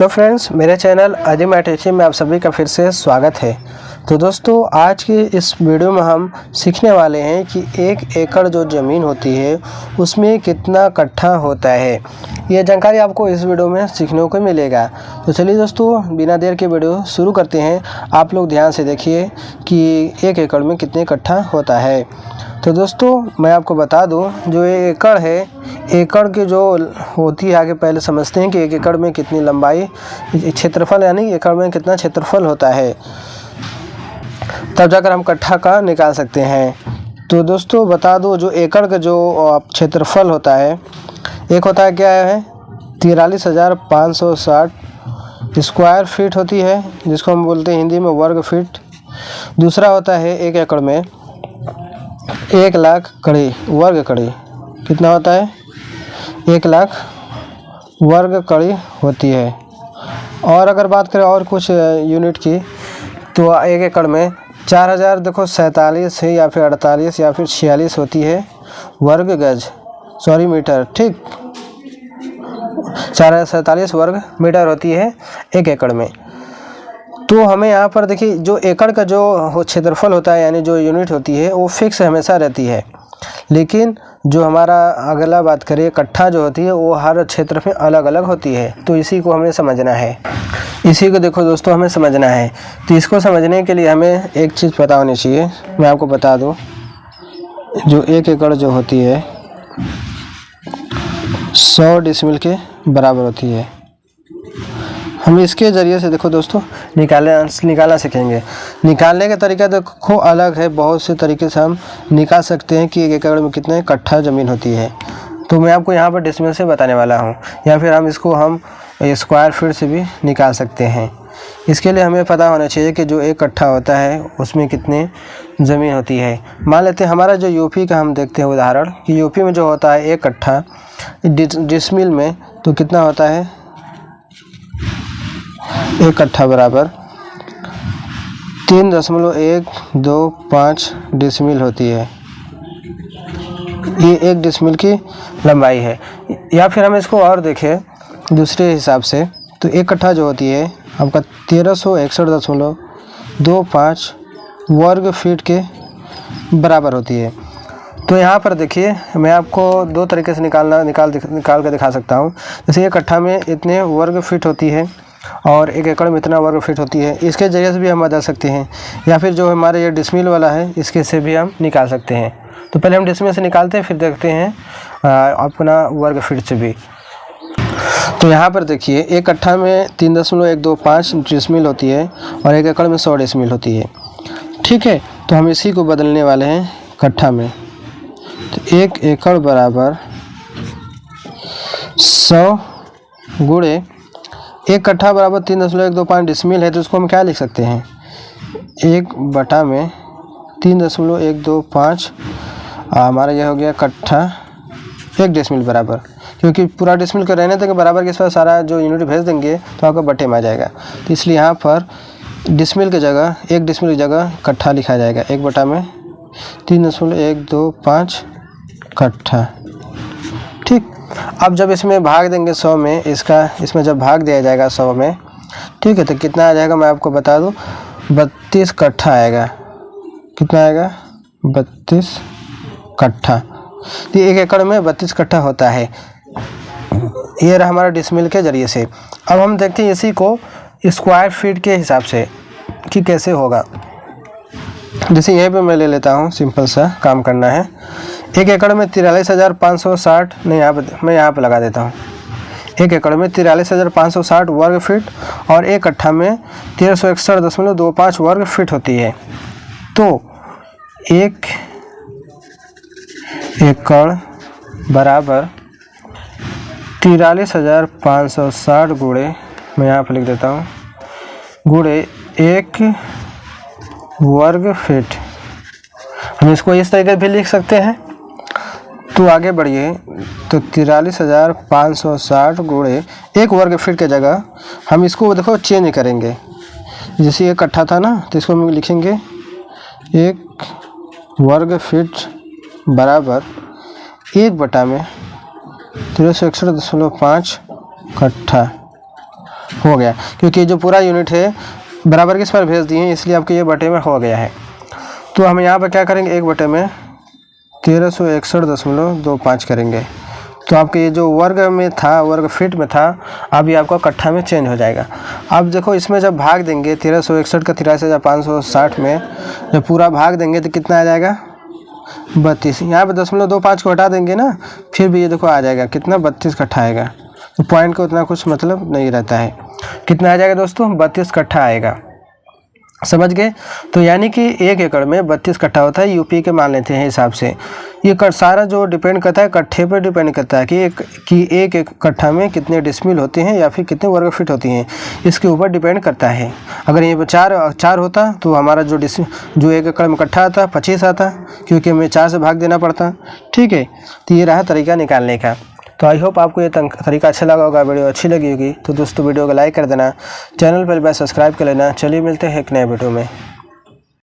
तो फ्रेंड्स, मेरे channel Ajay mathematics में आप सभी का फिर से स्वागत है। तो दोस्तों, आज की इस वीडियो में हम सीखने वाले हैं कि 1 एकड़ जो ज़मीन होती है उसमें कितना कट्ठा होता है। ये जानकारी आपको इस वीडियो में सीखने को मिलेगा। तो चलिए दोस्तों, बिना देर के वीडियो शुरू करते हैं। आप लोग ध्यान से देखिए कि 1 एकड़ में कितने कट्ठा होता है। तो दोस्तों, मैं आपको बता दूं, जो ये एकड़ है, एकड़ की जो होती है, आगे पहले समझते हैं कि 1 एकड़ में कितनी लंबाई, क्षेत्रफल यानी एकड़ में कितना क्षेत्रफल होता है, तब जाकर हम कट्ठा का निकाल सकते हैं। तो दोस्तों बता दूं, जो एकड़ का जो क्षेत्रफल होता है, एक होता है क्या है 43,560 स्क्वायर फीट होती है, जिसको हम बोलते हैं हिंदी में वर्ग फीट। दूसरा होता है 1 एकड़ में 1 लाख कड़ी, वर्ग कड़ी कितना होता है, 1 लाख वर्ग कड़ी होती है। और अगर बात करें और कुछ यूनिट की, तो 1 एकड़ में 4000 देखो 47 है, या फिर 48 या फिर 46 होती है वर्ग गज, सॉरी मीटर, ठीक, 47 वर्ग मीटर होती है 1 एकड़ में। तो हमें यहाँ पर देखिए, जो एकड़ का जो क्षेत्रफल होता है यानी जो यूनिट होती है वो फिक्स हमेशा रहती है, लेकिन जो हमारा अगला बात करें कट्ठा जो होती है वो हर क्षेत्र में अलग अलग होती है। तो इसी को हमें समझना है, इसी को देखो दोस्तों हमें समझना है। तो इसको समझने के लिए हमें एक चीज़ पता होनी चाहिए। मैं आपको बता दूं, जो 1 एकड़ जो होती है 100 डिसमिल के बराबर होती है। हम इसके ज़रिए से देखो दोस्तों निकालना सीखेंगे। निकालने का तरीका देखो अलग है, बहुत से तरीके से हम निकाल सकते हैं कि 1 एकड़ में कितने कट्ठा ज़मीन होती है। तो मैं आपको यहाँ पर डिसमिल से बताने वाला हूँ, या फिर हम इसको स्क्वायर फीट से भी निकाल सकते हैं। इसके लिए हमें पता होना चाहिए कि जो 1 कट्ठा होता है उसमें कितने ज़मीन होती है। मान लेते हैं हमारा जो यूपी का हम देखते हैं उदाहरण, कि यूपी में जो होता है 1 कट्ठा डिसमिल में, तो कितना होता है 1 कट्ठा बराबर 3.125 डिसमिल होती है। ये 1 डिसमिल की लंबाई है। या फिर हम इसको और देखें दूसरे हिसाब से, तो 1 कट्ठा जो होती है आपका 1361.25 वर्ग फीट के बराबर होती है। तो यहाँ पर देखिए, मैं आपको 2 तरीके से निकाल कर दिखा सकता हूँ। जैसे 1 कट्ठा में इतने वर्ग फीट होती है और 1 एकड़ में इतना वर्ग फीट होती है, इसके जरिए से भी हम बदल सकते हैं। या फिर जो हमारे ये डिसमिल वाला है, इसके से भी हम निकाल सकते हैं। तो पहले हम डिसमिल से निकालते हैं, फिर देखते हैं अपना वर्ग फीट से भी। तो यहाँ पर देखिए, 1 कट्ठा में 3.125 डिसमिल होती है और 1 एकड़ में 100 डिसमिल होती है, ठीक है। तो हम इसी को बदलने वाले हैं कट्ठा में। तो 1 एकड़ बराबर 100 गुणे 1 कट्ठा बराबर 3.125 डिसमिल है, तो इसको हम क्या लिख सकते हैं, 1 बटा में 3.125, हमारा यह हो गया कट्ठा 1 डिसमिल बराबर, क्योंकि पूरा डिसमिल का रहने तक बराबर के साथ सारा जो यूनिट भेज देंगे तो आपका बटे में आ जाएगा। तो इसलिए यहाँ पर डिसमिल की जगह 1 डिसमिल की जगह कट्ठा लिखा जाएगा, 1 बटा में 3.125 कट्ठा, ठीक। अब जब इसमें भाग देंगे 100 में, इसमें जब भाग दिया जाएगा 100 में, ठीक है, तो कितना आ जाएगा मैं आपको बता दूं, 32 कट्ठा आएगा। कितना आएगा, 32 कट्ठा। तो 1 एकड़ में 32 कट्ठा होता है। ये रहा हमारा डिसमिल के जरिए से। अब हम देखते हैं इसी को स्क्वायर फीट के हिसाब से कि कैसे होगा। जैसे यहीं पे मैं ले लेता हूँ, सिंपल सा काम करना है। 1 एकड़ में 43,560, नहीं मैं यहाँ पे लगा देता हूँ। 1 एकड़ में 43,560 वर्ग फीट और 1 कट्ठा में 1361.25 वर्ग फीट होती है। तो 1 एकड़ बराबर 43,560 गुणे, मैं यहाँ पे लिख देता हूँ, गुणे 1 वर्ग फीट। हम इसको इस तरीके भी लिख सकते हैं। तो आगे बढ़िए, तो 43,560 गुणे 1 वर्ग फीट के जगह हम इसको देखो चेंज करेंगे। जैसे 1 कट्ठा था ना, तो इसको हम लिखेंगे 1 वर्ग फीट बराबर 1 बटा में 1361.5 कट्ठा। हो गया, क्योंकि जो पूरा यूनिट है बराबर किस पर भेज दिए हैं, इसलिए आपके ये बटे में हो गया है। तो हम यहाँ पर क्या करेंगे, 1 बटे में 1361.25 करेंगे। तो आपके ये जो वर्ग में था, वर्ग फीट में था, अब ये आपका कट्ठा में चेंज हो जाएगा। अब देखो इसमें जब भाग देंगे 1361 का 83,560 में जब पूरा भाग देंगे तो कितना आ जाएगा, 32। यहाँ पे 0.25 को हटा देंगे ना, फिर भी ये देखो आ जाएगा कितना, 32 कट्ठा आएगा। तो पॉइंट का उतना कुछ मतलब नहीं रहता है। कितना आ जाएगा दोस्तों, 32 कट्ठा आएगा। समझ गए। तो यानी कि 1 एकड़ में 32 कट्ठा होता है, यूपी के मान लेते हैं हिसाब से। ये सारा जो डिपेंड करता है कट्ठे पर डिपेंड करता है कि एक कट्ठा में कितने डिसमिल होते हैं या फिर कितने वर्ग फीट होती हैं, इसके ऊपर डिपेंड करता है। अगर ये 4 होता तो हमारा जो 1 एकड़ में कट्ठा आता 25 आता, क्योंकि हमें 4 से भाग देना पड़ता। ठीक है, तो ये रहा तरीका निकालने का। तो आई होप आपको ये तरीका अच्छा लगा होगा, वीडियो अच्छी लगी होगी तो दोस्तों वीडियो को लाइक कर देना, चैनल पर सब्सक्राइब कर लेना। चलिए मिलते हैं एक नए वीडियो में।